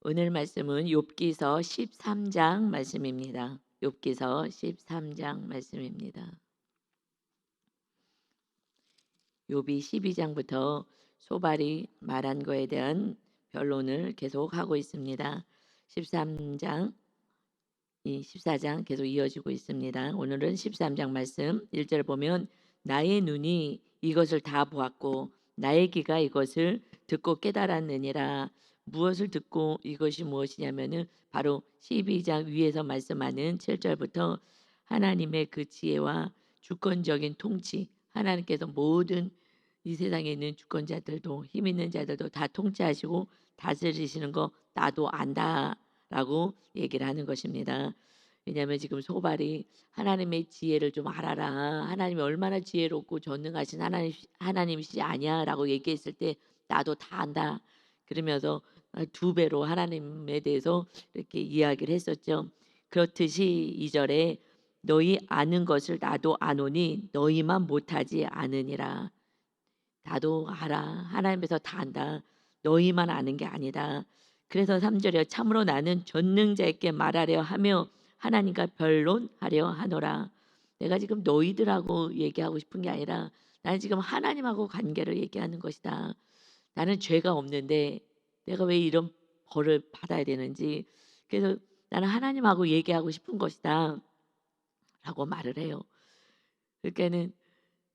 오늘 말씀은 욥기서 13장 말씀입니다. 욥기서 13장 말씀입니다. 욥이 12장부터 소발이 말한 거에 대한 변론을 계속 하고 있습니다. 13장, 이 14장 계속 이어지고 있습니다. 오늘은 13장 말씀 1절 보면 나의 눈이 이것을 다 보았고 나의 귀가 이것을 듣고 깨달았느니라. 무엇을 듣고 이것이 무엇이냐면은 바로 12장 위에서 말씀하는 7절부터 하나님의 그 지혜와 주권적인 통치, 하나님께서 모든 이 세상에 있는 주권자들도 힘 있는 자들도 다 통치하시고 다스리시는 거 나도 안다라고 얘기를 하는 것입니다. 왜냐하면 지금 소발이 하나님의 지혜를 좀 알아라. 하나님이 얼마나 지혜롭고 전능하신 하나님이시지 아냐라고 얘기했을 때 나도 다 안다. 그러면서 두 배로 하나님에 대해서 이렇게 이야기를 했었죠. 그렇듯이 이절에 너희 아는 것을 나도 아노니 너희만 못하지 않으니라. 나도 알아. 하나님께서 다 안다. 너희만 아는 게 아니다. 그래서 3절에 참으로 나는 전능자에게 말하려 하며 하나님과 변론하려 하노라. 내가 지금 너희들하고 얘기하고 싶은 게 아니라 나는 지금 하나님하고 관계를 얘기하는 것이다. 나는 죄가 없는데 내가 왜 이런 벌을 받아야 되는지. 그래서 나는 하나님하고 얘기하고 싶은 것이다. 라고 말을 해요. 그러니까는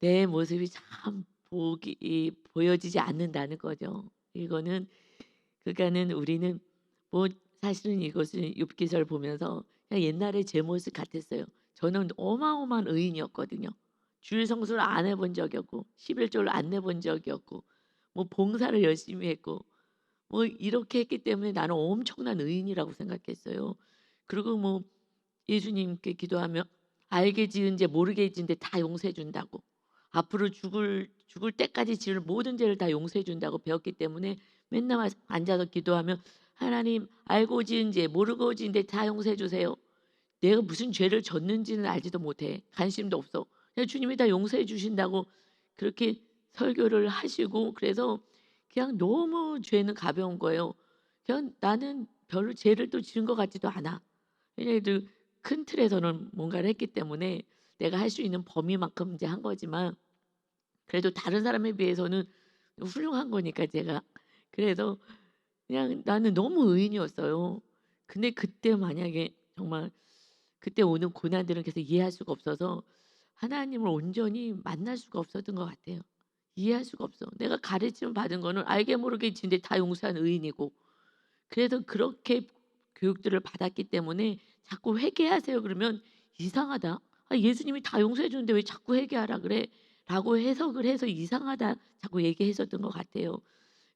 내 모습이 참 보여지지 않는다는 거죠. 이거는 그러니까는 우리는 뭐 사실은 이것을 욥기서를 보면서 그냥 옛날에 제 모습 같았어요. 저는 어마어마한 의인이었거든요. 주일 성수를 안 해본 적이 없고 11조를 안 내본 적이 없고 뭐 봉사를 열심히 했고 뭐 이렇게 했기 때문에 나는 엄청난 의인이라고 생각했어요. 그리고 뭐 예수님께 기도하면 알게 지은 죄 모르게 지은 죄 다 용서해 준다고. 앞으로 죽을 때까지 지을 모든 죄를 다 용서해 준다고 배웠기 때문에 맨날 앉아서 기도하면 하나님 알고 지은 죄 모르고 지은 죄 다 용서해 주세요. 내가 무슨 죄를 졌는지는 알지도 못해. 관심도 없어. 그냥 주님이 다 용서해 주신다고 그렇게 설교를 하시고 그래서 그냥 너무 죄는 가벼운 거예요. 그냥 나는 별로 죄를 또 지은 것 같지도 않아. 왜냐하면 큰 틀에서는 뭔가를 했기 때문에 내가 할 수 있는 범위만큼 이제 한 거지만 그래도 다른 사람에 비해서는 훌륭한 거니까 제가. 그래서 그냥 나는 너무 의인이었어요. 근데 그때 만약에 정말 그때 오는 고난들은 계속 이해할 수가 없어서 하나님을 온전히 만날 수가 없었던 것 같아요. 이해할 수가 없어. 내가 가르침 받은 거는 알게 모르게 진데 다 용서한 의인이고 그래서 그렇게 교육들을 받았기 때문에 자꾸 회개하세요 그러면 이상하다. 아, 예수님이 다 용서해 주는데 왜 자꾸 회개하라 그래? 라고 해석을 해서 이상하다 자꾸 얘기했었던 것 같아요.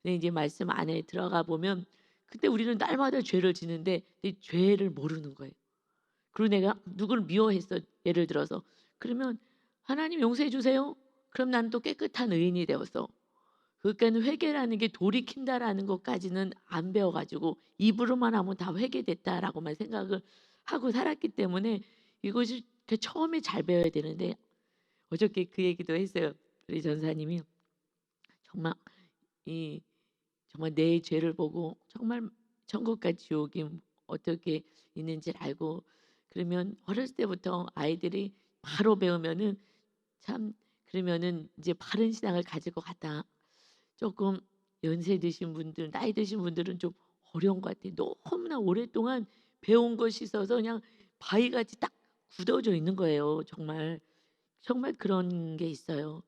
근데 이제 말씀 안에 들어가 보면 그때 우리는 날마다 죄를 지는데 내 죄를 모르는 거예요. 그리고 내가 누구를 미워했어 예를 들어서 그러면 하나님 용서해 주세요. 그럼 나는 또 깨끗한 의인이 되었어. 그러니까는 회개라는 게 돌이킨다라는 것까지는 안 배워가지고 입으로만 하면 다 회개됐다라고만 생각을 하고 살았기 때문에 이것이 처음에 잘 배워야 되는데 어저께 그 얘기도 했어요. 우리 전사님이 정말 이 정말 내 죄를 보고 정말 천국과 지옥이 어떻게 있는지를 알고 그러면 어렸을 때부터 아이들이 바로 배우면은 참 그러면은 이제 바른 신앙을 가질 것 같다. 조금 연세 드신 분들, 나이 드신 분들은 좀 어려운 것 같아요. 너무나 오랫동안 배운 것이 있어서 그냥 바위같이 딱 굳어져 있는 거예요. 정말 정말 그런 게 있어요.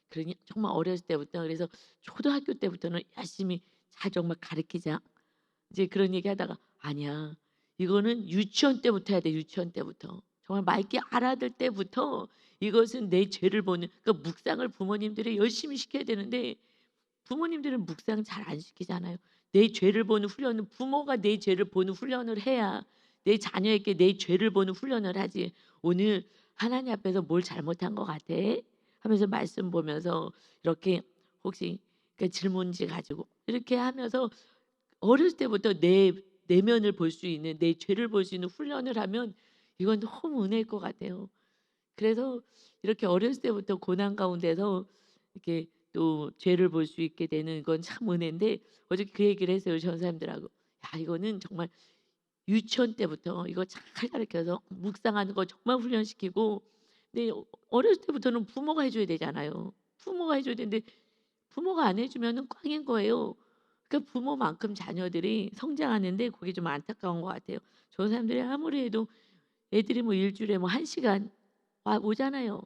그러니 정말 어렸을 때부터 그래서 초등학교 때부터는 열심히 잘 정말 가르치자. 이제 그런 얘기하다가 아니야. 이거는 유치원 때부터 해야 돼. 유치원 때부터. 정말 맑게 알아들 때부터 이것은 내 죄를 보는 그 묵상을 부모님들이 열심히 시켜야 되는데 부모님들은 묵상 잘 안 시키잖아요. 내 죄를 보는 훈련은 부모가 내 죄를 보는 훈련을 해야 내 자녀에게 내 죄를 보는 훈련을 하지. 오늘 하나님 앞에서 뭘 잘못한 것 같아? 하면서 말씀 보면서 이렇게 혹시 그 질문지 가지고 이렇게 하면서 어렸을 때부터 내 내면을 볼 수 있는 내 죄를 볼 수 있는 훈련을 하면 이건 너무 은혜일 것 같아요. 그래서 이렇게 어렸을 때부터 고난 가운데서 이렇게 또 죄를 볼 수 있게 되는 건 참 은혜인데 어저께 그 얘기를 했어요 전사님들하고. 야 이거는 정말 유치원 때부터 이거 잘 가르쳐서 묵상하는 거 정말 훈련시키고 근데 어렸을 때부터는 부모가 해 줘야 되잖아요. 부모가 해 줘야 되는데 부모가 안 해 주면은 꽝인 거예요. 그러니까 부모만큼 자녀들이 성장하는데 그게 좀 안타까운 것 같아요. 좋은 사람들이 아무리 해도 애들이 뭐 일 주일에 뭐 1시간 와 오잖아요.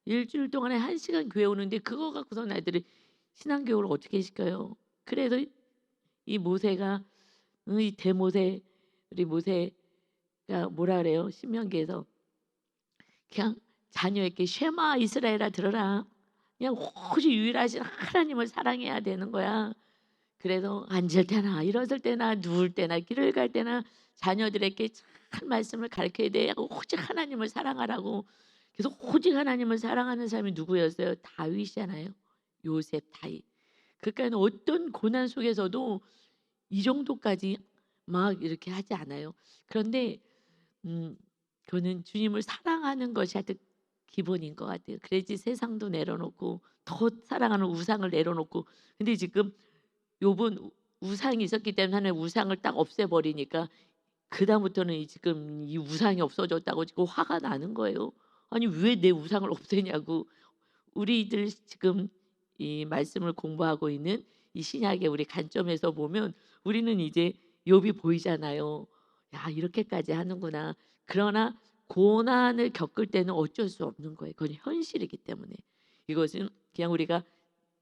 일 주일 동안에 1시간 교회 오는데 그거 갖고서는 애들이 신앙 교육을 어떻게 시켜요. 그래서 이 모세가 이 대모세 우리 모세가 뭐라 그래요? 신명기에서 그냥 자녀에게 쉐마 이스라엘아 들어라. 그냥 오직 유일하신 하나님을 사랑해야 되는 거야. 그래서 앉을 때나 일어설 때나 누울 때나 길을 갈 때나 자녀들에게 참 말씀을 가르쳐야 돼. 오직 하나님을 사랑하라고. 그래서 오직 하나님을 사랑하는 사람이 누구였어요? 다윗이잖아요. 요셉 다윗. 그러니까 어떤 고난 속에서도 이 정도까지 막 이렇게 하지 않아요. 그런데 그거는 주님을 사랑하는 것이 하여튼 기본인 것 같아요. 그래야지 세상도 내려놓고 더 사랑하는 우상을 내려놓고 근데 지금 욥은 우상이 있었기 때문에 하나님 우상을 딱 없애버리니까 그다음부터는 지금 이 우상이 없어졌다고 지금 화가 나는 거예요. 아니 왜 내 우상을 없애냐고. 우리들 지금 이 말씀을 공부하고 있는 이 신약의 우리 관점에서 보면 우리는 이제 욥이 보이잖아요. 야 이렇게까지 하는구나. 그러나 고난을 겪을 때는 어쩔 수 없는 거예요. 그건 현실이기 때문에. 이것은 그냥 우리가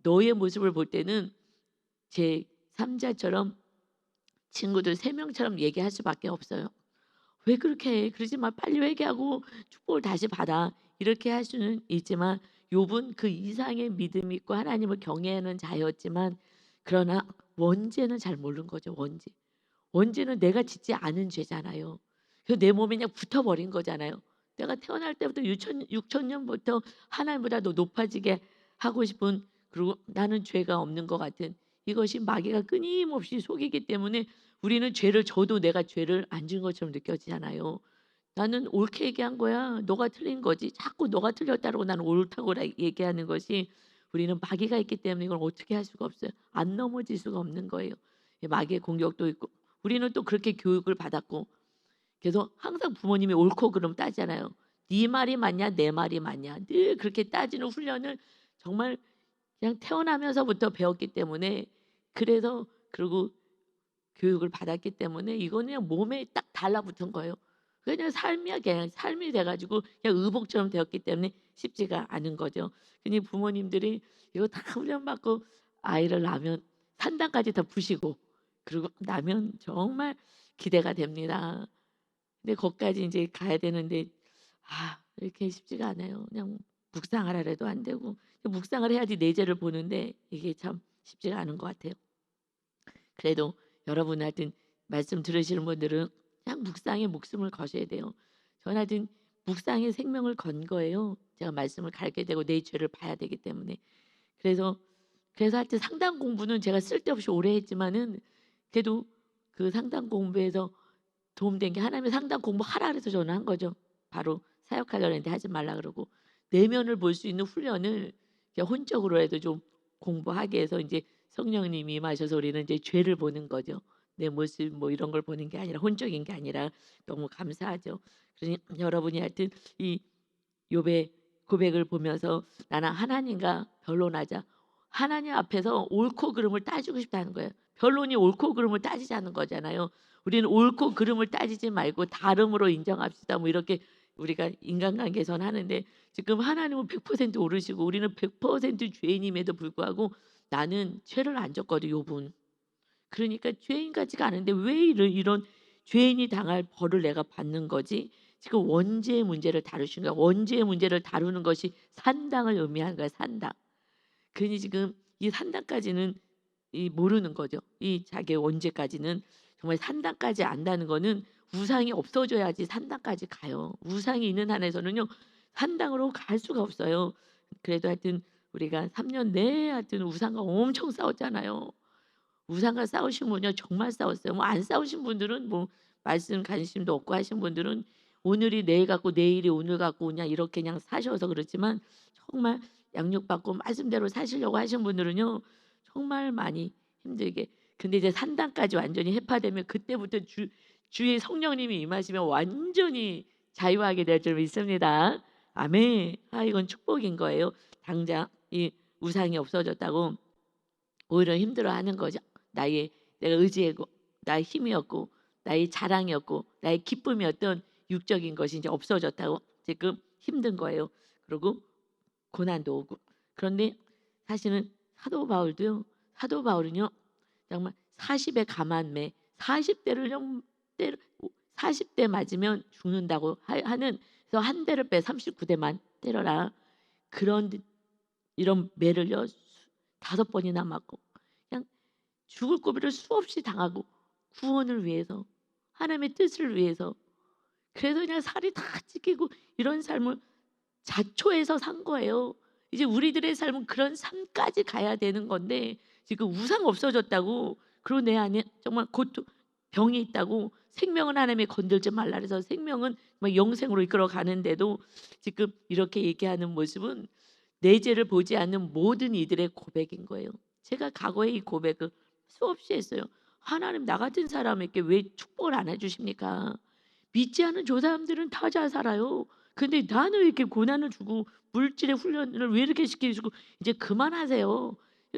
너의 모습을 볼 때는 제 3자처럼 친구들 3명처럼 얘기할 수밖에 없어요. "왜 그렇게 해? 그러지 마. 빨리 회개하고 축복을 다시 받아." 이렇게 할 수는 있지만 욥은 그 이상의 믿음이 있고 하나님을 경외하는 자였지만 그러나 원죄는 잘 모르는 거죠, 원죄. 원죄는 내가 짓지 않은 죄잖아요. 그래서 내 몸에 그냥 붙어버린 거잖아요. 내가 태어날 때부터 유천 6천 년부터 하나님보다 더 높아지게 하고 싶은 그리고 나는 죄가 없는 것 같은 이것이 마귀가 끊임없이 속이기 때문에 우리는 죄를 져도 내가 죄를 안 지은 것처럼 느껴지잖아요. 나는 옳게 얘기한 거야. 너가 틀린 거지. 자꾸 너가 틀렸다고 나는 옳다고 얘기하는 것이 우리는 마귀가 있기 때문에 이걸 어떻게 할 수가 없어요. 안 넘어질 수가 없는 거예요. 마귀의 공격도 있고 우리는 또 그렇게 교육을 받았고 그래서 항상 부모님이 옳고 그름 따지잖아요. 네 말이 맞냐 내 말이 맞냐 늘 그렇게 따지는 훈련을 정말 그냥 태어나면서부터 배웠기 때문에 그래서 그리고 교육을 받았기 때문에 이거는 그냥 몸에 딱 달라붙은 거예요. 그냥 삶이야 그냥 삶이 돼 가지고 그냥 의복처럼 되었기 때문에 쉽지가 않은 거죠. 그니 부모님들이 이거 다 훈련받고 아이를 낳으면 산당까지 다 부시고 그리고 나면 정말 기대가 됩니다. 근데 거기까지 인제 가야 되는데 이렇게 쉽지가 않아요. 그냥 묵상하라 그래도 안 되고 묵상을 해야지 내 죄를 보는데 이게 참 쉽지가 않은 것 같아요. 그래도 여러분 하여튼 말씀 들으시는 분들은 그냥 묵상에 목숨을 거셔야 돼요. 저는 하여튼 묵상에 생명을 건 거예요. 제가 말씀을 가르쳐야 되고 내 죄를 봐야 되기 때문에. 그래서 하여튼 상당 공부는 제가 쓸데없이 오래 했지만은 그래도 그 상당 공부에서 도움된 게 하나님이 상당 공부하라 그래서 저는 한 거죠. 바로 사역하려고 했는데 하지 말라 그러고 내면을 볼 수 있는 훈련을 그냥 혼적으로라도 좀 공부하게 해서 인제 성령님이 임하셔서 우리는 이제 죄를 보는 거죠. 내 모습 뭐 이런 걸 보는 게 아니라 혼적인 게 아니라 너무 감사하죠. 그러니 여러분이 하여튼 이 욥의 고백을 보면서 '나는 하나님과 변론하자.' 하나님 앞에서 옳고 그름을 따지고 싶다는 거예요. 변론이 옳고 그름을 따지자는 거잖아요. 우리는 옳고 그름을 따지지 말고 다름으로 인정합시다. 뭐 이렇게 우리가 인간관계에서는 하는데 지금 하나님은 100% 옳으시고 우리는 100% 죄인임에도 불구하고 나는 죄를 안 졌거든 욥은. 그러니까 죄인 같지가 않은데 왜 이런 죄인이 당할 벌을 내가 받는 거지? 지금 원죄의 문제를 다루신 거야. 원죄의 문제를 다루는 것이 산당을 의미하는 거야, 산당. 그러니 지금 이 산당까지는 이 모르는 거죠. 이 자기의 원죄까지는 정말 산당까지 안다는 거는 우상이 없어져야지 산당까지 가요. 우상이 있는 한에서는요. 산당으로 갈 수가 없어요. 그래도 하여튼 우리가 3년 내에 하여튼 우상과 엄청 싸웠잖아요. 우상과 싸우신 분이요 정말 싸웠어요. 뭐 안 싸우신 분들은 뭐 말씀 관심도 없고 하신 분들은 오늘이 내일 같고 내일이 오늘 같고 그냥 이렇게 그냥 사셔서 그렇지만 정말 양육받고 말씀대로 사시려고 하신 분들은요 정말 많이 힘들게 근데 이제 산당까지 완전히 해파되면 그때부터 주의 성령님이 임하시면 완전히 자유하게 될 줄 믿습니다. 아멘. 아 이건 축복인 거예요. 당장 이 우상이 없어졌다고 오히려 힘들어하는 거죠. 나의 내가 의지했고 나의 힘이었고 나의 자랑이었고 나의 기쁨이었던 육적인 것이 이제 없어졌다고 지금 힘든 거예요. 그리고 고난도 오고. 그런데 사실은 사도 바울은요 정말 40에 감한 매 40대를 좀 때려 40대 맞으면 죽는다고 하는 그래서 한 대를 빼 39대만 때려라 그런 이런 매를요 5번이나 맞고 그냥 죽을 고비를 수없이 당하고 구원을 위해서 하나님의 뜻을 위해서 그래서 그냥 살이 다 찢기고 이런 삶을 자초해서 산 거예요. 이제 우리들의 삶은 그런 삶까지 가야 되는 건데 지금 우상 없어졌다고 그리고 내 안에 정말 고통 병이 있다고 생명은 하나님이 건들지 말라 그래서 생명은 막 영생으로 이끌어 가는데도 지금 이렇게 얘기하는 모습은 내 죄를 보지 않는 모든 이들의 고백인 거예요. 제가 과거에 이 고백을 수없이 했어요. 하나님 나 같은 사람에게 왜 축복을 안 해주십니까? 믿지 않은 저 사람들은 다 잘 살아요. 근데 나는 왜 이렇게 고난을 주고 물질의 훈련을 왜 이렇게 시키시고 이제 그만하세요.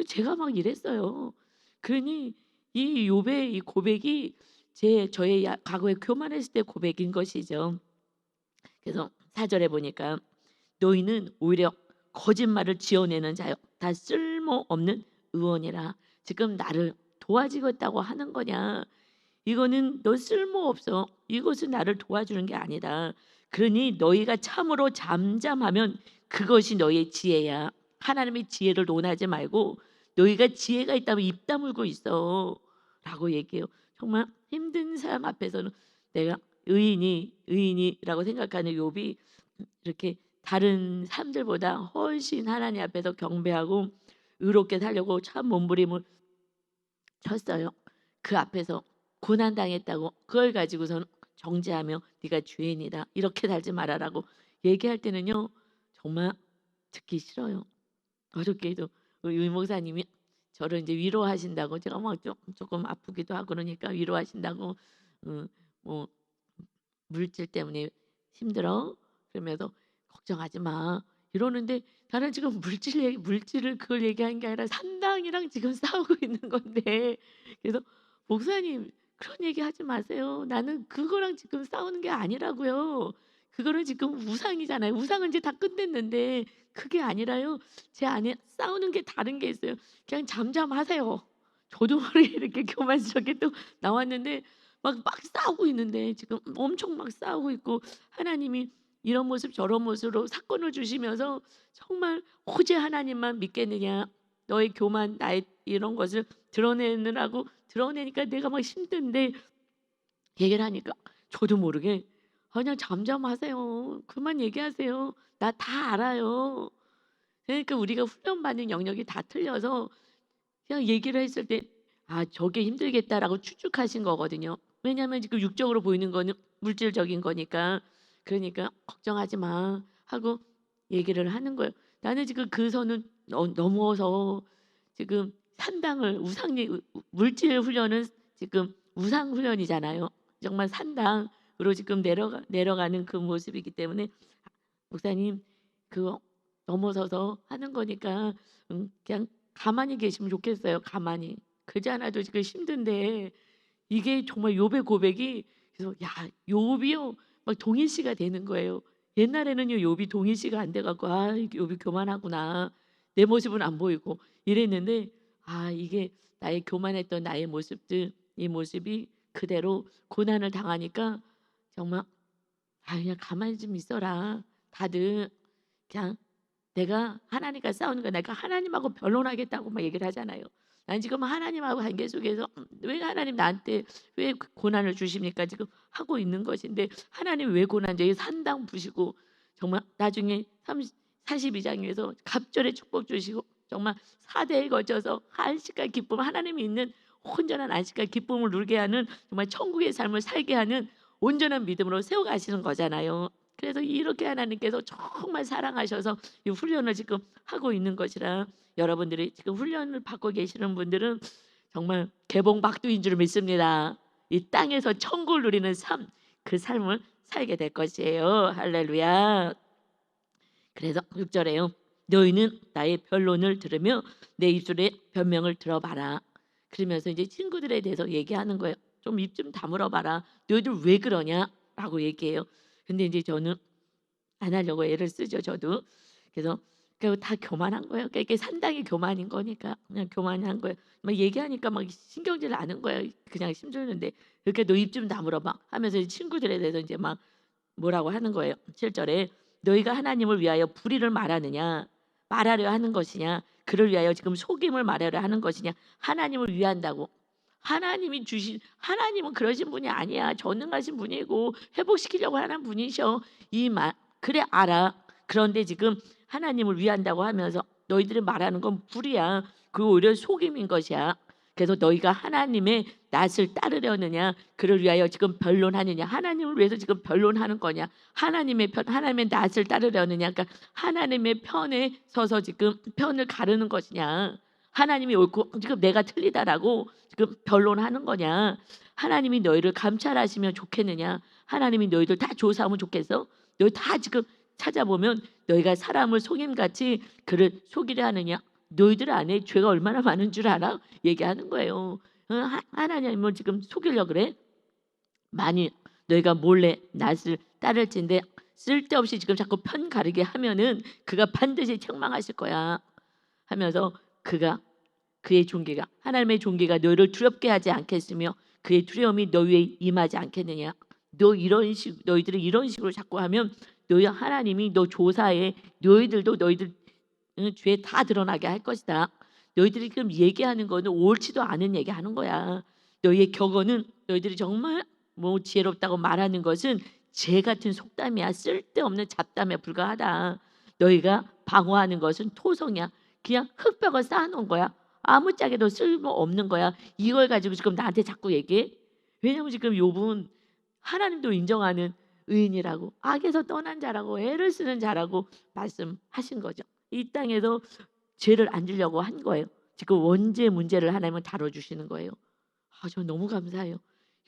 제가 막 이랬어요. 그러니 이 욥의 이 고백이 저의 과거에 교만했을 때 고백인 것이죠. 그래서 4절에 보니까 너희는 오히려 거짓말을 지어내는 자요 다 쓸모없는 의원이라. 지금 나를 도와주겠다고 하는 거냐? 이거는 너 쓸모없어. 이것은 나를 도와주는 게 아니다. 그러니 너희가 참으로 잠잠하면 그것이 너희의 지혜야. 하나님의 지혜를 논하지 말고 너희가 지혜가 있다면 입 다물고 있어 라고 얘기해요. 정말 힘든 사람 앞에서는 내가 의인이라고 생각하는 욥이 이렇게 다른 사람들보다 훨씬 하나님 앞에서 경배하고 의롭게 살려고 참 몸부림을 쳤어요. 그 앞에서 고난 당했다고 그걸 가지고선 정죄하며 네가 죄인이다 이렇게 살지 말아라고 얘기할 때는요 정말 듣기 싫어요. 어저께도 의 목사님이 저를 이제 위로하신다고 제가 막 조금 아프기도 하고 그러니까 위로하신다고 뭐 물질 때문에 힘들어 그러면서 걱정하지 마 이러는데 나는 지금 물질을 그걸 얘기하는 게 아니라 산당이랑 지금 싸우고 있는 건데 그래서 목사님 그런 얘기 하지 마세요. 나는 그거랑 지금 싸우는 게 아니라고요. 그거는 지금 우상이잖아요. 우상은 이제 다 끝냈는데 그게 아니라요. 제 안에 싸우는 게 다른 게 있어요. 그냥 잠잠하세요. 저도 모르게 이렇게 교만스럽게 또 나왔는데 막 싸우고 있는데 지금 엄청 막 싸우고 있고 하나님이 이런 모습 저런 모습으로 사건을 주시면서 정말 오직 하나님만 믿겠느냐 너의 교만 나의 이런 것을 드러내느라고 드러내니까 내가 막 힘든데 얘기를 하니까 저도 모르게 그냥 잠잠하세요. 그만 얘기하세요. 나 다 알아요. 그러니까 우리가 훈련받는 영역이 다 틀려서 그냥 얘기를 했을 때 '아 저게 힘들겠다.'라고 추측하신 거거든요. 왜냐하면 지금 육적으로 보이는 거는 물질적인 거니까. 그러니까 "걱정하지 마." 하고 얘기를 하는 거예요. 나는 지금 그 선을 넘어서 지금 산당을 물질 훈련은 지금 우상 훈련이잖아요. 정말 산당으로 지금 내려가는 그 모습이기 때문에 목사님 그거 넘어서서 하는 거니까 그냥 가만히 계시면 좋겠어요. 가만히. 그러지 않아도 지금 힘든데 이게 정말 욥의 고백이 그래서 야 욥이요 막 동일시가 되는 거예요. 옛날에는요 욥이 동일시가 안 돼 갖고 아 욥이 교만하구나. 내 모습은 안 보이고 이랬는데 아 이게 나의 교만했던 나의 모습들 이 모습이 그대로 고난을 당하니까 정말 아 그냥 가만히 좀 있어라. 다들 그냥 내가 하나님과 싸우는 거야. 내가 하나님하고 변론하겠다고 막 얘기를 하잖아요. 난 지금 하나님하고 관계 속에서 왜 하나님 나한테 왜 고난을 주십니까? 지금 하고 있는 것인데 하나님 왜 고난 줘? 산당 부시고 정말 나중에 42장에서 갑절의 축복 주시고 정말 4대에 거쳐서 안식과 기쁨 하나님이 있는 온전한 안식과 기쁨을 누리게 하는 정말 천국의 삶을 살게 하는 온전한 믿음으로 세워가시는 거잖아요. 그래서 이렇게 하나님께서 정말 사랑하셔서 이 훈련을 지금 하고 있는 것이라 여러분들이 지금 훈련을 받고 계시는 분들은 정말 개봉박두인 줄 믿습니다. 이 땅에서 천국을 누리는 삶, 그 삶을 살게 될 것이에요. 할렐루야. 그래서 6절에요. 너희는 나의 변론을 들으며 내 입술의 변명을 들어봐라. 그러면서 이제 친구들에 대해서 얘기하는 거예요. 좀 입 좀 다물어 봐라. 너희들 왜 그러냐라고 얘기해요. 근데 이제 저는 안 하려고 애를 쓰죠, 저도. 그래서 다 교만한 거예요. 그러니까 이게 상당히 교만인 거니까 그냥 교만한 거예요. 막 얘기하니까 막 신경질 나는 거예요. 그냥 힘들는데 그렇게 너 입 좀 다물어 봐 하면서 친구들에 대해서 이제 막 뭐라고 하는 거예요. 7절에 너희가 하나님을 위하여 불의를 말하느냐 말하려 하는 것이냐 그를 위하여 지금 속임을 말하려 하는 것이냐 하나님을 위한다고. 하나님은 그러신 분이 아니야. 전능하신 분이고 회복시키려고 하는 분이셔. 이 말 그래 알아. 그런데 지금 하나님을 위한다고 하면서 너희들이 말하는 건 불이야. 그 오히려 속임인 것이야. 그래서 너희가 하나님의 낯을 따르려느냐 그를 위하여 지금 변론하느냐 하나님을 위해서 지금 변론하는 거냐 하나님의 낯을 따르려느냐 그러니까 하나님의 편에 서서 지금 편을 가르는 것이냐 하나님이 옳고 지금 내가 틀리다라고 지금 변론하는 거냐 하나님이 너희를 감찰하시면 좋겠느냐 하나님이 너희들 다 조사하면 좋겠어 너희 다 지금 찾아보면 너희가 사람을 속임같이 그를 속이려 하느냐 너희들 안에 죄가 얼마나 많은 줄 알아? 얘기하는 거예요. 하나님을 지금 속이려 그래? 만일 너희가 몰래 낯을 따를진데 쓸데없이 지금 자꾸 편 가르게 하면은 그가 반드시 책망하실 거야 하면서 그의 존귀가 하나님의 존귀가 너희를 두렵게 하지 않겠으며 그의 두려움이 너희에 임하지 않겠느냐. 너희들이 이런 식으로 자꾸 하면 너희 하나님이 너 조사에 너희들도 너희들 죄 다 드러나게 할 것이다. 너희들이 지금 얘기하는 거는 옳지도 않은 얘기하는 거야. 너희의 격언은 너희들이 정말 뭐 지혜롭다고 말하는 것은 재 같은 속담이야. 쓸데없는 잡담에 불과하다. 너희가 방어하는 것은 토성이야. 그냥 흙벽을 쌓아놓은 거야. 아무짝에도 쓸모없는 거야. 이걸 가지고 지금 나한테 자꾸 얘기해. 왜냐면 지금 욥은 하나님도 인정하는 의인이라고 악에서 떠난 자라고 애를 쓰는 자라고 말씀하신 거죠. 이 땅에서 죄를 안 주려고 한 거예요. 지금 원죄 문제를 하나님은 다뤄주시는 거예요. 저 너무 감사해요.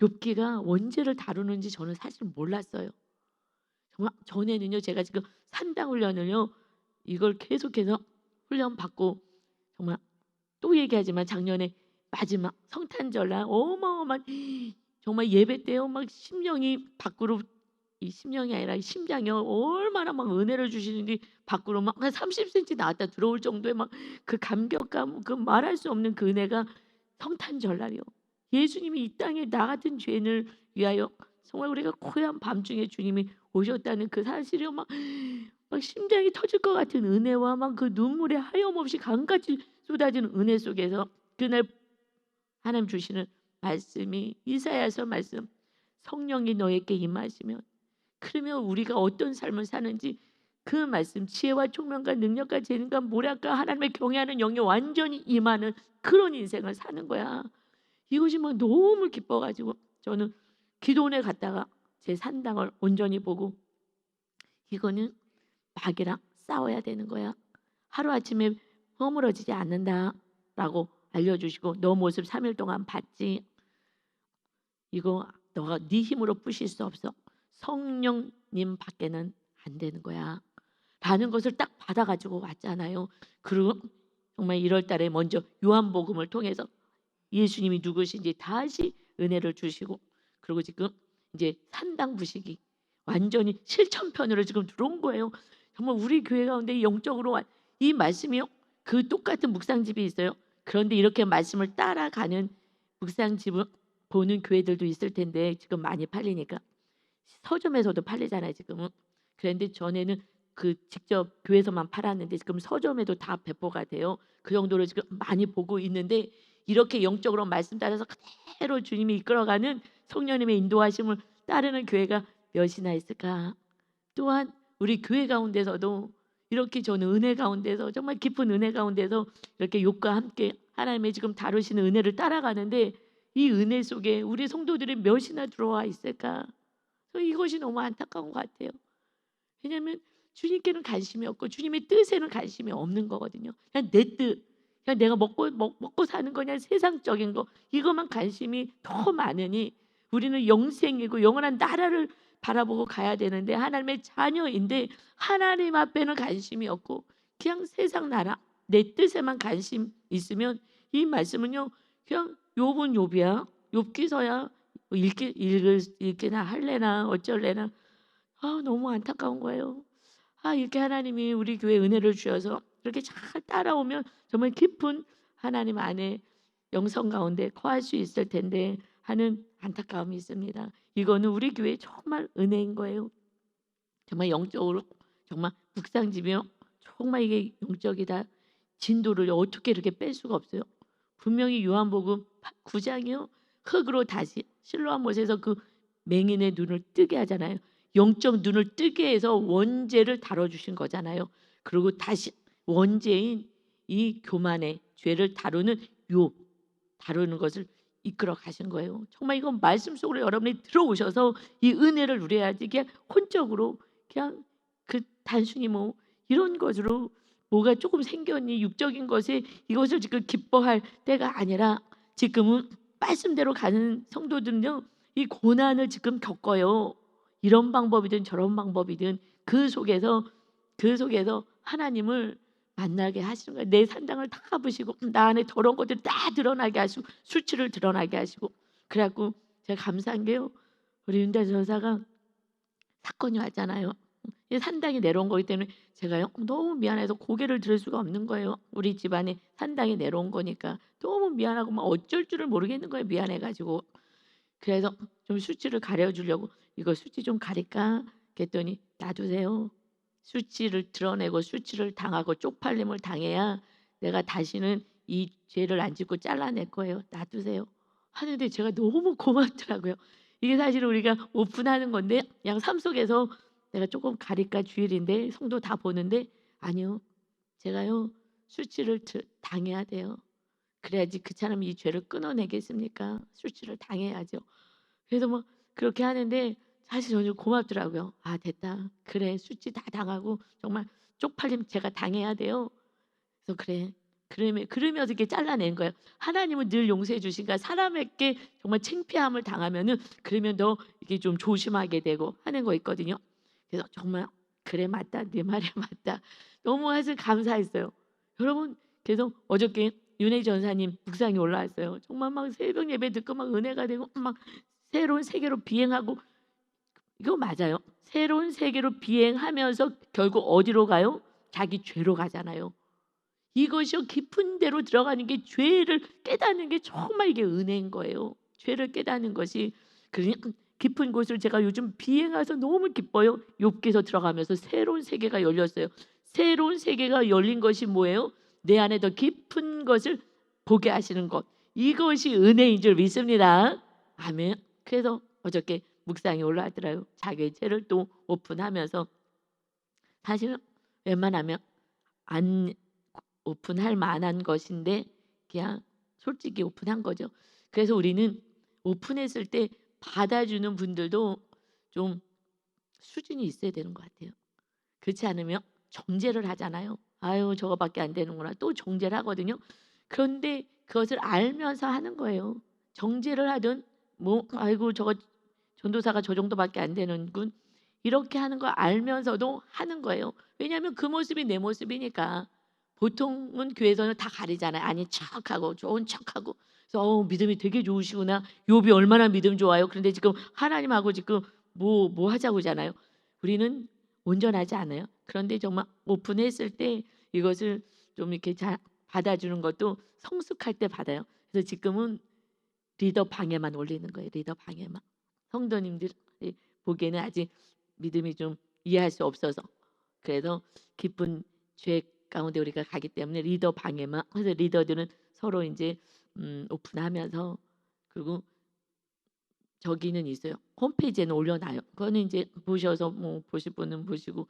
욥기가 원죄를 다루는지 저는 사실 몰랐어요. 정말 전에는요 제가 지금 산당 훈련을요 이걸 계속해서 훈련 받고 정말 또 얘기하지만 작년에 마지막 성탄절날 어마어마한 정말 예배 때요 막 심령이 밖으로 이 심령이 아니라 심장이 얼마나 막 은혜를 주시는지 밖으로 막 한 30cm 나왔다 들어올 정도의 막 그 감격감 그 말할 수 없는 그 은혜가 성탄절날이요. 예수님이 이 땅에 나 같은 죄인을 위하여 정말 우리가 고요한 밤중에 주님이 오셨다는 그 사실이요 막 심장이 터질 것 같은 은혜와 막 그 눈물이 하염없이 강같이 쏟아지는 은혜 속에서 그날 하나님 주시는 말씀이 이사야서 말씀 성령이 너에게 임하시면 그러면 우리가 어떤 삶을 사는지 그 말씀 지혜와 총명과 능력과 재능과 모략과 하나님의 경외하는 영이 완전히 임하는 그런 인생을 사는 거야. 이것이 막 너무 기뻐가지고 저는 기도원에 갔다가 제 산당을 온전히 보고 이거는 마귀랑 싸워야 되는 거야. 하루아침에 허물어지지 않는다라고 알려주시고 너 모습 3일 동안 봤지. 이거 너가 네 힘으로 부실 수 없어. 성령님 밖에는 안 되는 거야. 라는 것을 딱 받아가지고 왔잖아요. 그리고 정말 1월 달에 먼저 요한복음을 통해서 예수님이 누구신지 다시 은혜를 주시고 그리고 지금 이제 산당 부식이 완전히 실천편으로 지금 들어온 거예요. 정말 우리 교회 가운데 영적으로 이 말씀이요. 그 똑같은 묵상집이 있어요. 그런데 이렇게 말씀을 따라가는 묵상집을 보는 교회들도 있을 텐데 지금 많이 팔리니까 서점에서도 팔리잖아요 지금은. 그런데 전에는 그 직접 교회에서만 팔았는데 지금 서점에도 다 배포가 돼요. 그 정도로 지금 많이 보고 있는데 이렇게 영적으로 말씀 따라서 그대로 주님이 이끌어가는 성령님의 인도하심을 따르는 교회가 몇이나 있을까. 또한 우리 교회 가운데서도 이렇게 저는 은혜 가운데서 정말 깊은 은혜 가운데서 이렇게 욥과 함께 하나님의 지금 다루시는 은혜를 따라가는데 이 은혜 속에 우리 성도들이 몇이나 들어와 있을까. 이것이 너무 안타까운 것 같아요. 왜냐하면 주님께는 관심이 없고 주님의 뜻에는 관심이 없는 거거든요. 그냥 내 뜻, 그냥 내가 먹고 사는 거냐 세상적인 거 이것만 관심이 더 많으니 우리는 영생이고 영원한 나라를 바라보고 가야 되는데 하나님의 자녀인데 하나님 앞에는 관심이 없고 그냥 세상 나라 내 뜻에만 관심 있으면 이 말씀은요 그냥 욥은 욥이야 욥기서야 뭐 읽기나 할래나 어쩔래나 너무 안타까운 거예요. 이렇게 하나님이 우리 교회에 은혜를 주셔서 그렇게 잘 따라오면 정말 깊은 하나님 안에 영성 가운데 거할 수 있을 텐데 하는 안타까움이 있습니다. 이거는 우리 교회에 정말 은혜인 거예요. 정말 영적으로 정말 묵상지며 정말 이게 영적이다. 진도를 어떻게 이렇게 뺄 수가 없어요. 분명히 요한복음 9장이요. 흙으로 다시 실로암 못에서 그 맹인의 눈을 뜨게 하잖아요. 영적 눈을 뜨게 해서 원죄를 다뤄주신 거잖아요. 그리고 다시 원죄인 이 교만의 죄를 다루는 것을 이끌어 가신 거예요. 정말 이건 말씀 속으로 여러분이 들어오셔서 이 은혜를 누려야지 그냥 혼적으로 그냥 그 단순히 뭐 이런 것으로 뭐가 조금 생겼니 육적인 것에 이것을 지금 기뻐할 때가 아니라 지금은 말씀대로 가는 성도들은요 이 고난을 지금 겪어요. 이런 방법이든 저런 방법이든 그 속에서 하나님을 만나게 하시는 거예요. 내 산당을 다 갚으시고 나 안에 더러운 것들 다 드러나게 하시고 수치를 드러나게 하시고 그래갖고 제가 감사한 게요. 우리 윤대 전사가 사건이 왔잖아요. 이 산당이 내려온 거기 때문에 제가요 너무 미안해서 고개를 들을 수가 없는 거예요. 우리 집안에 산당이 내려온 거니까 너무 미안하고 막 어쩔 줄을 모르겠는 거예요. 미안해가지고 그래서 좀 수치를 가려주려고 이거 수치 좀 가릴까? 그랬더니 놔두세요. 수치를 드러내고 수치를 당하고 쪽팔림을 당해야 내가 다시는 이 죄를 안 짓고 잘라낼 거예요. 놔두세요. 하는데 제가 너무 고맙더라고요. 이게 사실 우리가 오픈하는 건데 그냥 삶 속에서 내가 조금 가릴까 주일인데 성도 다 보는데 아니요. 제가요 수치를 당해야 돼요. 그래야지 그 사람이 이 죄를 끊어내겠습니까? 수치를 당해야죠. 그래서 뭐 그렇게 하는데 사실 저는 고맙더라고요. 됐다. 그래 수치 다 당하고 정말 쪽팔림 제가 당해야 돼요. 그래서 그래. 그러면서 이렇게 잘라낸 거예요. 하나님은 늘 용서해 주시니까 사람에게 정말 창피함을 당하면은 그러면 더 이게 좀 조심하게 되고 하는 거 있거든요. 그래서 정말 그래 맞다. 네 말이 맞다. 너무 하여튼 감사했어요. 여러분 그래서 어저께 윤혜 전사님 묵상이 올라왔어요. 정말 막 새벽 예배 듣고 막 은혜가 되고 막 새로운 세계로 비행하고 이거 맞아요. 새로운 세계로 비행하면서 결국 어디로 가요? 자기 죄로 가잖아요. 이것이 깊은 데로 들어가는 게 죄를 깨닫는 게 정말 이게 은혜인 거예요. 죄를 깨닫는 것이 깊은 곳을 제가 요즘 비행해서 너무 기뻐요. 욥기서 들어가면서 새로운 세계가 열렸어요. 새로운 세계가 열린 것이 뭐예요? 내 안에 더 깊은 것을 보게 하시는 것. 이것이 은혜인 줄 믿습니다. 아멘. 그래서 어저께 묵상이 올라왔더라고요. 자기의 죄를 또 오픈하면서 사실은 웬만하면 안 오픈할 만한 것인데 그냥 솔직히 오픈한 거죠. 그래서 우리는 오픈했을 때 받아주는 분들도 좀 수준이 있어야 되는 것 같아요. 그렇지 않으면 정죄를 하잖아요. 아유 저거밖에 안 되는구나. 또 정죄를 하거든요. 그런데 그것을 알면서 하는 거예요. 정죄를 하든 뭐 아이고 저거 전도사가 저 정도밖에 안 되는군. 이렇게 하는 거 알면서도 하는 거예요. 왜냐하면 그 모습이 내 모습이니까. 보통은 교회에서는 다 가리잖아요. 아니 척하고 좋은 척하고. 그래서 믿음이 되게 좋으시구나. 욥이 얼마나 믿음 좋아요. 그런데 지금 하나님하고 지금 뭐 하자고잖아요. 우리는 온전하지 않아요. 그런데 정말 오픈했을 때 이것을 좀 이렇게 잘 받아주는 것도 성숙할 때 받아요. 그래서 지금은 리더 방에만 올리는 거예요. 리더 방에만. 성도님들이 보기에는 아직 믿음이 좀 이해할 수 없어서 그래서 깊은 죄 가운데 우리가 가기 때문에 리더 방에만 그래서 리더들은 서로 이제 오픈하면서 그리고 저기는 있어요. 홈페이지에는 올려놔요. 그거는 이제 보셔서 뭐 보실 분은 보시고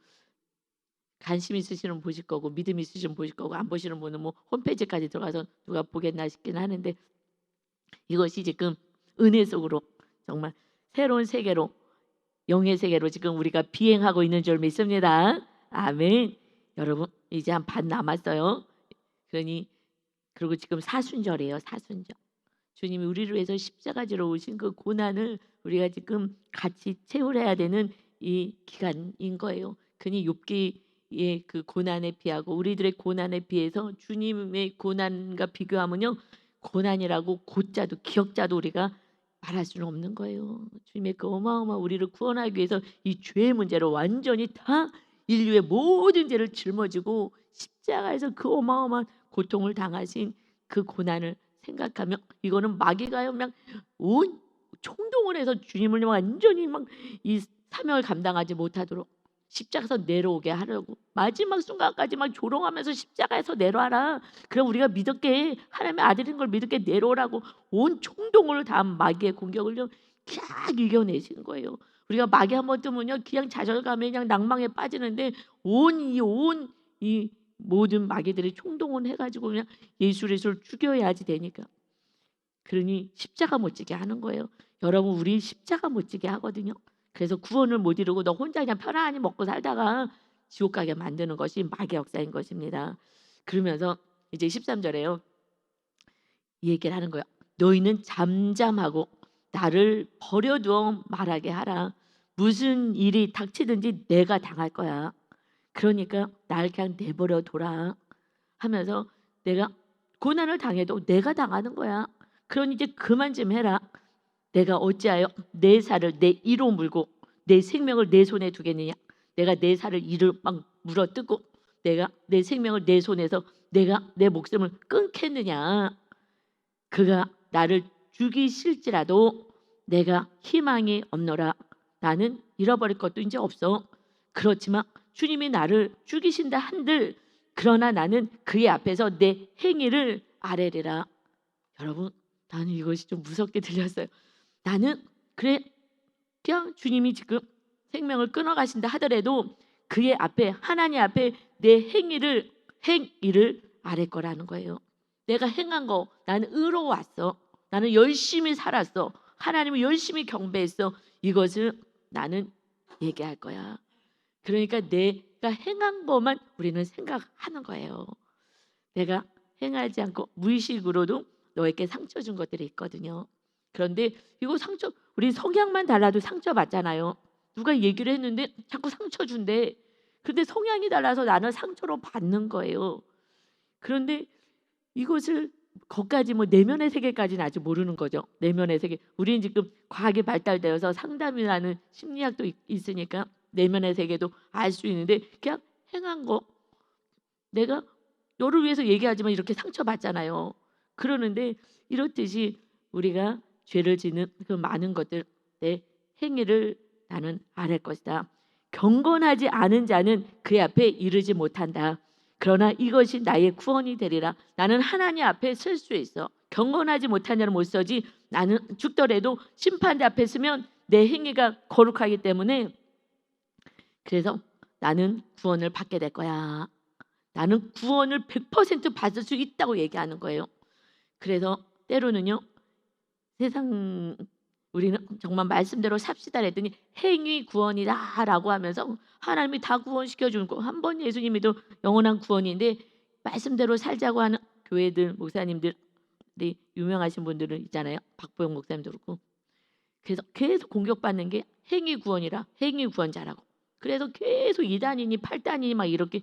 관심 있으시는 분 보실 거고 믿음 있으시는 분 보실 거고 안 보시는 분은 뭐 홈페이지까지 들어가서 누가 보겠나 싶긴 하는데 이것이 지금 은혜 속으로 정말 새로운 세계로 영의 세계로 지금 우리가 비행하고 있는 줄 믿습니다. 아멘. 여러분 이제 한 반 남았어요. 그러니 그리고 지금 사순절이에요. 사순절. 주님이 우리를 위해서 십자가지로 오신 그 고난을 우리가 지금 같이 채울해야 되는 이 기간인 거예요. 그니 욥기의 그 고난에 비하고 우리들의 고난에 비해서 주님의 고난과 비교하면요, 고난이라고 고자도 기억자도 우리가 말할 수는 없는 거예요. 주님의 그 어마어마한 우리를 구원하기 위해서 이 죄의 문제를 완전히 다 인류의 모든 죄를 짊어지고 십자가에서 그 어마어마한 고통을 당하신 그 고난을 생각하면 이거는 마귀가요 그냥 온 총동을 해서 주님을 완전히 막 이 사명을 감당하지 못하도록 십자가에서 내려오게 하려고 마지막 순간까지 막 조롱하면서 십자가에서 내려와라. 그럼 우리가 믿었게 하나님의 아들인 걸 믿었게 내려오라고 온 총동을 다한 마귀의 공격을요 쫙 이겨내신 거예요. 우리가 마귀 한번 뜨면요 그냥 좌절감에 그냥 낭망에 빠지는데 온 이 모든 마귀들이 총동원 해가지고 그냥 예수를 죽여야지 되니까 그러니 십자가 못 지게 하는 거예요. 여러분 우리 십자가 못 지게 하거든요. 그래서 구원을 못 이루고 너 혼자 그냥 편안히 먹고 살다가 지옥 가게 만드는 것이 마귀 역사인 것입니다. 그러면서 이제 13절에요. 이 얘기를 하는 거예요. 너희는 잠잠하고 나를 버려두어 말하게 하라. 무슨 일이 닥치든지 내가 당할 거야. 그러니까 날 그냥 내버려 둬라 하면서 내가 고난을 당해도 내가 당하는 거야. 그러니 이제 그만 좀 해라. 내가 어찌하여 내 살을 내 이로 물고 내 생명을 내 손에 두겠느냐. 내가 내 살을 이를 막 물어뜯고 내가 내 생명을 내 손에서 내가 내 목숨을 끊겠느냐. 그가 나를 죽이실지라도 내가 희망이 없노라. 나는 잃어버릴 것도 이제 없어. 그렇지만 주님이 나를 죽이신다 한들 그러나 나는 그의 앞에서 내 행위를 아뢰리라. 여러분 나는 이것이 좀 무섭게 들렸어요. 나는 그래 그냥 주님이 지금 생명을 끊어가신다 하더라도 그의 앞에 하나님 앞에 내 행위를 아뢰 거라는 거예요. 내가 행한 거 나는 의로웠어. 나는 열심히 살았어. 하나님을 열심히 경배했어. 이것을 나는 얘기할 거야. 그러니까 내가 행한 것만 우리는 생각하는 거예요. 내가 행하지 않고 무의식으로도 너에게 상처 준 것들이 있거든요. 그런데 이거 상처 우리 성향만 달라도 상처 받잖아요. 누가 얘기를 했는데 자꾸 상처 준대. 근데 성향이 달라서 나는 상처로 받는 거예요. 그런데 이것을 거기까지 뭐 내면의 세계까지는 아직 모르는 거죠. 내면의 세계. 우리는 지금 과학이 발달되어서 상담이라는 심리학도 있으니까 내면의 세계도 알 수 있는데 그냥 행한 거 내가 너를 위해서 얘기하지만 이렇게 상처받잖아요. 그러는데 이렇듯이 우리가 죄를 짓는 그 많은 것들 내 행위를 나는 아랠 것이다. 경건하지 않은 자는 그의 앞에 이르지 못한다. 그러나 이것이 나의 구원이 되리라. 나는 하나님 앞에 설 수 있어. 경건하지 못한 자는 못 서지. 나는 죽더라도 심판자 앞에 서면 내 행위가 거룩하기 때문에 그래서 나는 구원을 받게 될 거야. 나는 구원을 100% 받을 수 있다고 얘기하는 거예요. 그래서 때로는요. 세상 우리는 정말 말씀대로 삽시다 했더니 행위 구원이다라고 하면서 하나님이 다 구원시켜 주는 거. 한 번 예수님이도 영원한 구원인데 말씀대로 살자고 하는 교회들 목사님들이 유명하신 분들은 있잖아요. 박보영 목사님도 그렇고. 그래서 계속 공격받는 게 행위 구원이라 행위 구원자라고. 그래서 계속 2단이니 8단이니 막 이렇게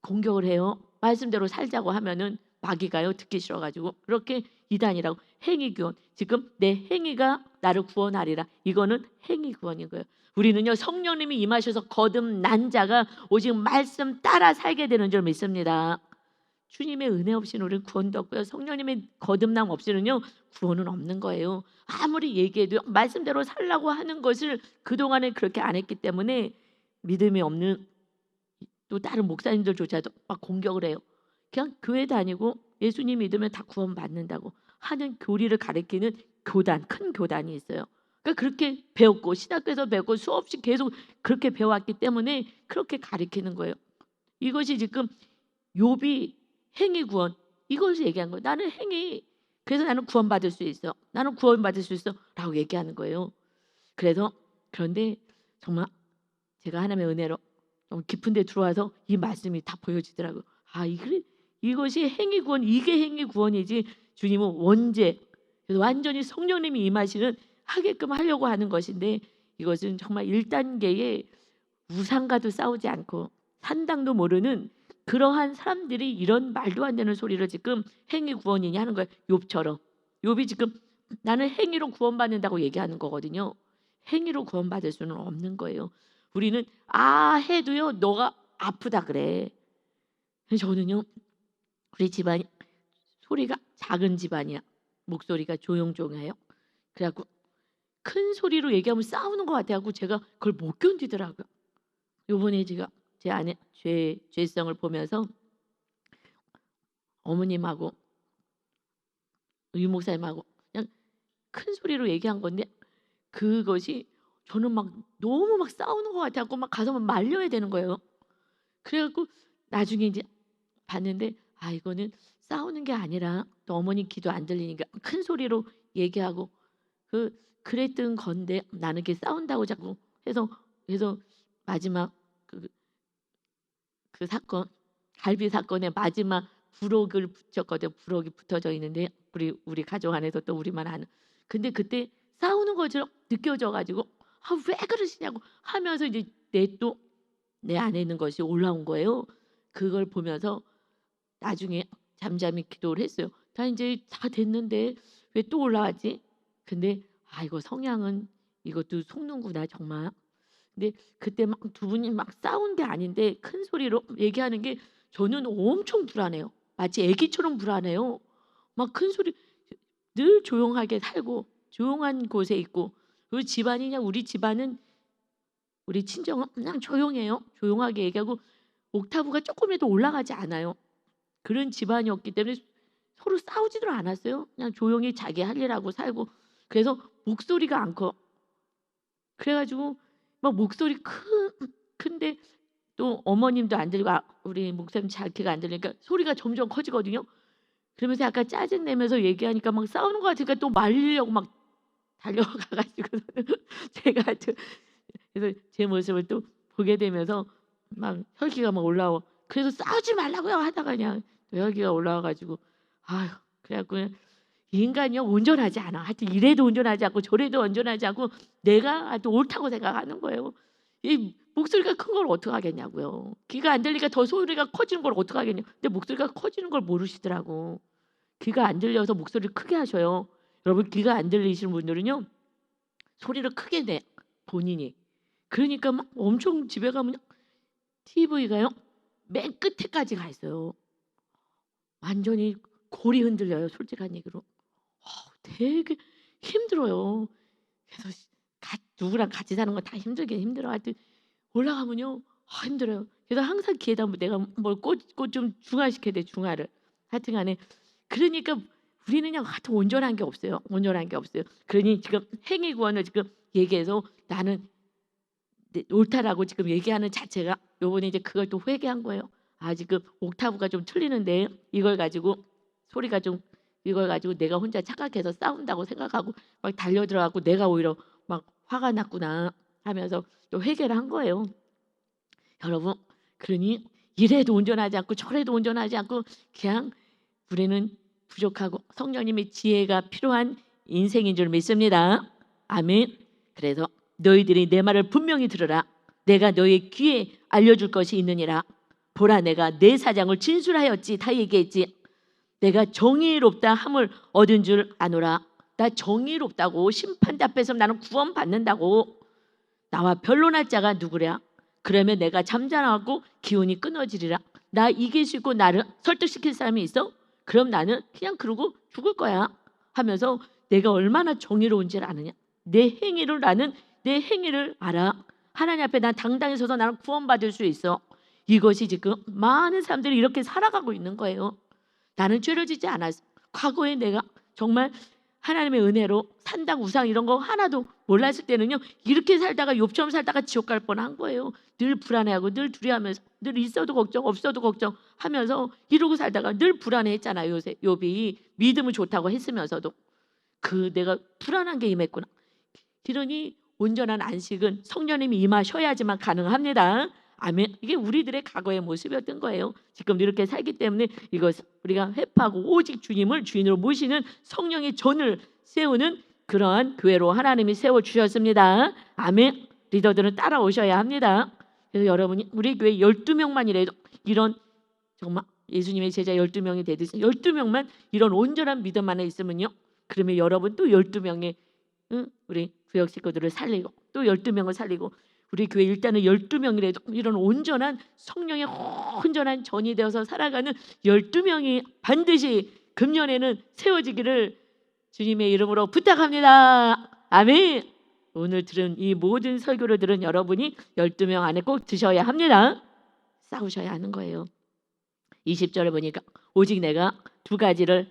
공격을 해요. 말씀대로 살자고 하면은 마귀가요 듣기 싫어가지고 그렇게 이단이라고 행위 구원. 지금 내 행위가 나를 구원하리라. 이거는 행위 구원인 거예요. 우리는요 성령님이 임하셔서 거듭난 자가 오직 말씀 따라 살게 되는 줄 믿습니다. 주님의 은혜 없이는 우리는 구원도 없고요. 성령님의 거듭남 없이는요 구원은 없는 거예요. 아무리 얘기해도 말씀대로 살라고 하는 것을 그동안에 그렇게 안 했기 때문에 믿음이 없는 또 다른 목사님들조차도 막 공격을 해요. 그냥 교회 다니고 예수님 믿으면 다 구원받는다고 하는 교리를 가리키는 교단, 큰 교단이 있어요. 그러니까 그렇게 배웠고 신학교에서 배웠고 수없이 계속 그렇게 배워왔기 때문에 그렇게 가리키는 거예요. 이것이 지금 욥이 행위 구원 이것을 얘기한 거예요. 나는 행위 그래서 나는 구원받을 수 있어. 나는 구원받을 수 있어 라고 얘기하는 거예요. 그래서 그런데 정말 제가 하나님의 은혜로 좀 깊은 데 들어와서 이 말씀이 다 보여지더라고요. 아, 이것이 행위 구원, 이게 행위 구원이지 주님은 원죄, 그래서 완전히 성령님이 임하시는 하게끔 하려고 하는 것인데, 이것은 정말 1단계의 우상과도 싸우지 않고 산당도 모르는 그러한 사람들이 이런 말도 안 되는 소리를 지금 행위 구원이냐 하는 거예요. 욥처럼. 욥이 지금 나는 행위로 구원받는다고 얘기하는 거거든요. 행위로 구원받을 수는 없는 거예요. 우리는 해도요 너가 아프다 그래. 그래서 저는요, 우리 집안이 소리가 작은 집안이야. 목소리가 조용조용해요. 그래갖고 큰 소리로 얘기하면 싸우는 것 같아갖고 제가 그걸 못 견디더라고요. 요번에 제가 제 아내 죄성을 보면서 어머님하고 유 목사님하고 그냥 큰 소리로 얘기한 건데, 그것이 저는 막 너무 막 싸우는 것 같아갖고 막 가서 막 말려야 되는 거예요. 그래갖고 나중에 이제 봤는데, 이거는 싸우는 게 아니라 또 어머니 기도 안 들리니까 큰 소리로 얘기하고 그랬던 건데, 나는 이렇게 싸운다고 자꾸 해서 마지막 그 사건, 갈비 사건의 마지막 부록을 붙였거든. 부록이 붙어져 있는데 우리 가족 안에서 또 우리만 아는. 근데 그때 싸우는 것처럼 느껴져가지고 왜 그러시냐고 하면서 이제 내 안에 있는 것이 올라온 거예요. 그걸 보면서 나중에 잠잠히 기도를 했어요. 다 이제 다 됐는데 왜 또 올라왔지? 근데 이거 성향은 이것도 속는구나 정말. 근데 그때 막 두 분이 막 싸운 게 아닌데 큰 소리로 얘기하는 게 저는 엄청 불안해요. 마치 애기처럼 불안해요. 막 큰 소리, 늘 조용하게 살고 조용한 곳에 있고, 그리고 집안이 그냥 우리 집안은 우리 친정은 그냥 조용해요. 조용하게 얘기하고 옥타브가 조금이라도 올라가지 않아요. 그런 집안이었기 때문에 서로 싸우지도 않았어요. 그냥 조용히 자기 할 일하고 살고. 그래서 목소리가 안 커. 그래가지고 막 목소리 큰데 또 어머님도 안 들리고 우리 목사님 잘 귀가 안 들리니까 소리가 점점 커지거든요. 그러면서 약간 짜증 내면서 얘기하니까 막 싸우는 것 같으니까 또 말리려고 막 달려가가지고 제가 하여튼 그래서 제 모습을 또 보게 되면서 막 혈기가 막 올라와. 그래서 싸우지 말라고요 하다가 그냥 혈기가 올라와가지고 그래갖고 그냥 인간이요 온전하지 않아. 하여튼 이래도 온전하지 않고 저래도 온전하지 않고 내가 또 옳다고 생각하는 거예요. 이 목소리가 큰 걸 어떻게 하겠냐고요. 귀가 안 들리니까 더 소리가 커지는 걸 어떻게 하겠냐. 근데 목소리가 커지는 걸 모르시더라고. 귀가 안 들려서 목소리를 크게 하셔요. 여러분 귀가 안 들리시는 분들은요 소리를 크게 내 본인이. 그러니까 막 엄청 집에 가면 TV가요 맨 끝에까지 가 있어요. 완전히 골이 흔들려요. 솔직한 얘기로. 되게 힘들어요. 그래서 누구랑 같이 사는 건 다 힘들긴 힘들어. 하여튼 올라가면요 힘들어요. 그래서 항상 귀에다 내가 뭘 꽃 좀 중화시켜야 돼. 중화를. 하여튼 간에 그러니까 우리는 그냥 하여튼 온전한 게 없어요. 온전한 게 없어요. 그러니 지금 행위 구원을 지금 얘기해서 나는 옳다라고 지금 얘기하는 자체가 요번에 이제 그걸 또 회개한 거예요. 지금 옥타브가 좀 틀리는데 이걸 가지고 내가 혼자 착각해서 싸운다고 생각하고 막 달려들어가고 내가 오히려 막 화가 났구나 하면서 또 회개를 한 거예요. 여러분, 그러니 이래도 온전하지 않고 저래도 온전하지 않고 그냥 우리는 부족하고 성령님의 지혜가 필요한 인생인 줄 믿습니다. 아멘. 그래서 너희들이 내 말을 분명히 들으라. 내가 너희 귀에 알려줄 것이 있느니라. 보라, 내가 내 사장을 진술하였지. 다 얘기했지. 내가 정의롭다 함을 얻은 줄 아노라. 나 정의롭다고 심판대 앞에서 나는 구원받는다고. 나와 변론할 자가 누구랴? 그러면 내가 잠잠하고 기운이 끊어지리라. 나 이길 수 있고 나를 설득시킬 사람이 있어? 그럼 나는 그냥 그러고 죽을 거야 하면서 내가 얼마나 정의로운지를 아느냐. 내 행위를 알아. 하나님 앞에 난 당당히 서서 나는 구원받을 수 있어. 이것이 지금 많은 사람들이 이렇게 살아가고 있는 거예요. 나는 죄를 짓지 않았어. 과거에 내가 정말 하나님의 은혜로 산당 우상 이런 거 하나도 몰랐을 때는요 이렇게 살다가 욥처럼 살다가 지옥 갈 뻔한 거예요. 늘 불안해하고 늘 두려워하면서 늘 있어도 걱정 없어도 걱정하면서 이러고 살다가 늘 불안해했잖아요. 요새 욥이 믿음은 좋다고 했으면서도 내가 불안한 게 임했구나. 그러니 온전한 안식은 성령님이 임하셔야지만 가능합니다. 아멘. 이게 우리들의 과거의 모습이었던 거예요. 지금도 이렇게 살기 때문에 이것 우리가 회개하고 오직 주님을 주인으로 모시는 성령의 전을 세우는 그러한 교회로 하나님이 세워 주셨습니다. 아멘. 리더들은 따라오셔야 합니다. 그래서 여러분이 우리 교회 12명만이라도 이런 정말 예수님의 제자 12명이 되듯이 12명만 이런 온전한 믿음 안에 있으면요. 그러면 여러분 또 12명의 우리 구역 식구들을 살리고 또 12명을 살리고 우리 교회 일단은 12명이라도 이런 온전한 성령의 온전한 전이 되어서 살아가는 12명이 반드시 금년에는 세워지기를 주님의 이름으로 부탁합니다. 아멘. 오늘 들은 이 모든 설교를 들은 여러분이 12명 안에 꼭 드셔야 합니다. 싸우셔야 하는 거예요. 20절을 보니까 오직 내가 두 가지를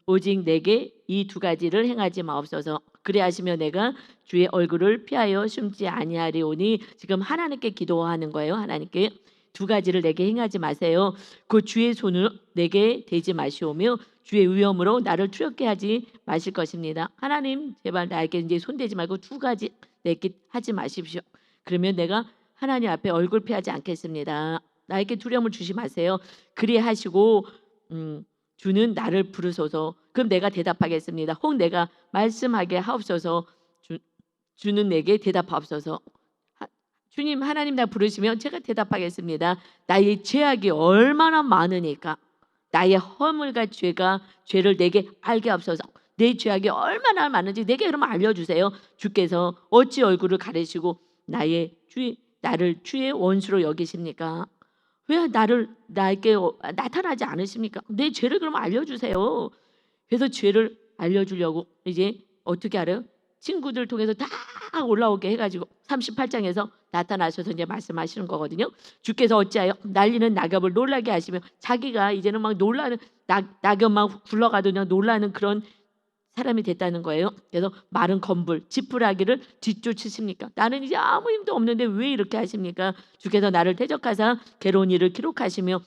오직 내게 이 두 가지를 행하지 마옵소서. 그래 하시며 내가 주의 얼굴을 피하여 숨지 아니하리오니. 지금 하나님께 기도하는 거예요. 하나님께 두 가지를 내게 행하지 마세요. 그 주의 손을 내게 대지 마시오며 주의 위엄으로 나를 두렵게 하지 마실 것입니다. 하나님 제발 나에게 이제 손대지 말고 두 가지 내게 하지 마십시오. 그러면 내가 하나님 앞에 얼굴 피하지 않겠습니다. 나에게 두려움을 주시 마세요. 그리 하시고 주는 나를 부르소서. 그럼 내가 대답하겠습니다. 혹 내가 말씀하게 하옵소서. 주는 내게 대답하옵소서. 주님 하나님 나 부르시면 제가 대답하겠습니다. 나의 죄악이 얼마나 많으니까 나의 허물과 죄를 내게 알게 하옵소서. 내 죄악이 얼마나 많은지 내게 그러면 알려주세요. 주께서 어찌 얼굴을 가리시고 나를 주의 원수로 여기십니까? 왜 나에게 나타나지 않으십니까? 내 죄를 그러면 알려주세요. 그래서 죄를 알려주려고 이제 어떻게 알아요? 친구들 통해서 다 올라오게 해가지고 38장에서 나타나셔서 이제 말씀하시는 거거든요. 주께서 어찌하여 날리는 낙엽을 놀라게 하시며 자기가 이제는 막 놀라는 낙엽만 굴러가도 그냥 놀라는 그런 사람이 됐다는 거예요. 그래서 마른 건불 지푸라기를 뒤쫓으십니까? 나는 이제 아무 힘도 없는데 왜 이렇게 하십니까? 주께서 나를 대적하사 괴로운 일을 기록하시며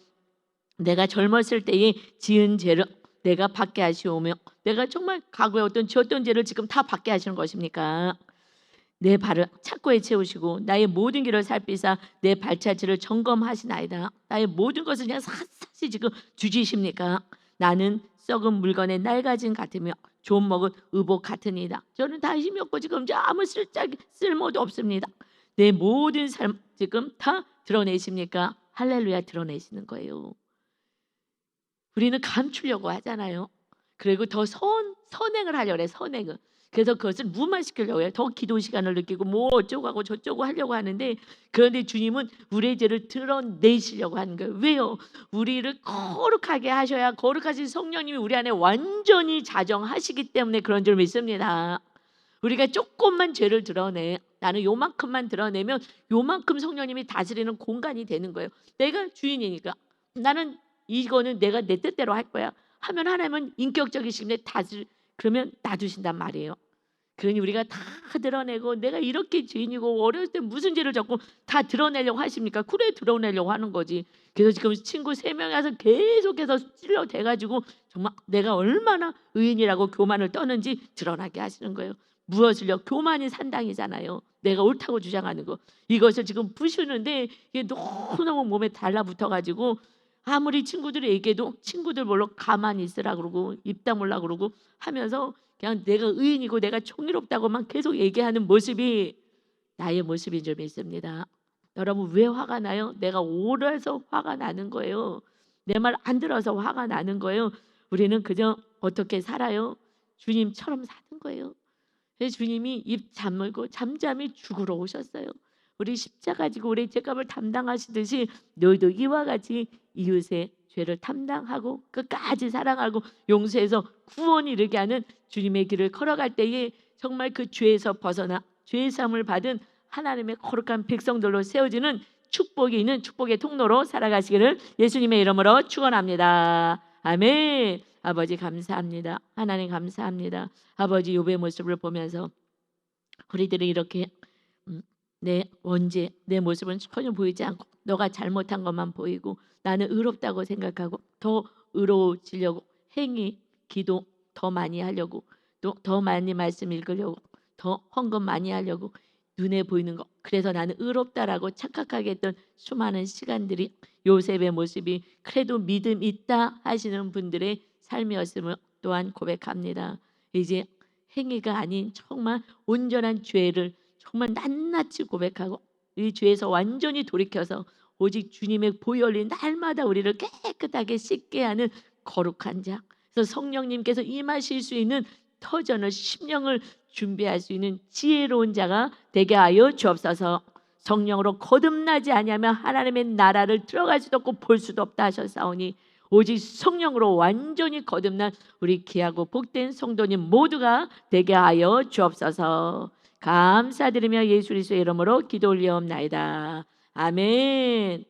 내가 젊었을 때에 지은 죄를 내가 받게 하시오며 내가 정말 과거에 지었던 죄를 지금 다 받게 하시는 것입니까? 내 발을 착고에 채우시고 나의 모든 길을 살피사 내 발자취를 점검하시나이다. 나의 모든 것을 그냥 샅샅이 지금 주지십니까? 나는 썩은 물건에 낡아진 같으며 좀 먹은 의복 같으니이다. 저는 다 힘이 없고 지금 아무 쓸모도 없습니다. 내 모든 삶 지금 다 드러내십니까? 할렐루야. 드러내시는 거예요. 우리는 감추려고 하잖아요. 그리고 더 선행을 하려고 해요. 선행을. 그래서 그것을 무마시키려고 해요. 더 기도 시간을 느끼고 뭐 어쩌고 하고 저쩌고 하려고 하는데 그런데 주님은 우리의 죄를 드러내시려고 하는 거예요. 왜요? 우리를 거룩하게 하셔야 거룩하신 성령님이 우리 안에 완전히 자정하시기 때문에 그런 줄 믿습니다. 우리가 조금만 죄를 드러내 나는 요만큼만 드러내면 요만큼 성령님이 다스리는 공간이 되는 거예요. 내가 주인이니까 나는 이거는 내가 내 뜻대로 할 거야 하면 하나님은 인격적이신데 그러면 놔두신단 말이에요. 그러니 우리가 다 드러내고 내가 이렇게 죄인이고 어렸을 때 무슨 죄를 졌고 다 드러내려고 하십니까? 그래 드러내려고 하는 거지. 그래서 지금 친구 3명이 와서 계속해서 찔러대가지고 정말 내가 얼마나 의인이라고 교만을 떠는지 드러나게 하시는 거예요. 무엇을요? 교만이 산당이잖아요. 내가 옳다고 주장하는 거. 이것을 지금 부수는데 이게 너무너무 몸에 달라붙어가지고 아무리 친구들이 얘기해도 친구들 몰라 가만히 있으라 그러고 입 다물라 그러고 하면서 그냥 내가 의인이고 내가 총의롭다고만 계속 얘기하는 모습이 나의 모습인 줄 믿습니다. 여러분 왜 화가 나요? 내가 옳아서 화가 나는 거예요. 내 말 안 들어서 화가 나는 거예요. 우리는 그저 어떻게 살아요? 주님처럼 사는 거예요. 그래서 주님이 입 다물고 잠잠히 죽으러 오셨어요. 우리 십자가 지고 우리 죄값을 담당하시듯이 너희도 이와 같이 이웃의 죄를 담당하고 끝까지 사랑하고 용서해서 구원이 이르게 하는 주님의 길을 걸어갈 때에 정말 그 죄에서 벗어나 죄의 사함을 받은 하나님의 거룩한 백성들로 세워지는 축복이 있는 축복의 통로로 살아가시기를 예수님의 이름으로 축원합니다. 아멘. 아버지 감사합니다. 하나님 감사합니다. 아버지 욥의 모습을 보면서 우리들이 이렇게 내 원죄 내 모습은 전혀 보이지 않고 너가 잘못한 것만 보이고 나는 의롭다고 생각하고 더 의로워지려고 행위 기도 더 많이 하려고 또 더 많이 말씀 읽으려고 더 헌금 많이 하려고 눈에 보이는 거, 그래서 나는 의롭다라고 착각하게 했던 수많은 시간들이 요셉의 모습이 그래도 믿음 있다 하시는 분들의 삶이었음을 또한 고백합니다. 이제 행위가 아닌 정말 온전한 죄를 정말 낱낱이 고백하고 이 죄에서 완전히 돌이켜서 오직 주님의 보혈 흘린 날마다 우리를 깨끗하게 씻게 하는 거룩한 자, 그래서 성령님께서 임하실 수 있는 터전을 심령을 준비할 수 있는 지혜로운 자가 되게 하여 주옵소서. 성령으로 거듭나지 아니하면 하나님의 나라를 들어갈 수도 없고 볼 수도 없다 하셨사오니 오직 성령으로 완전히 거듭난 우리 귀하고 복된 성도님 모두가 되게 하여 주옵소서. 감사드리며 예수 그리스도의 이름으로 기도 올리옵나이다. 아멘.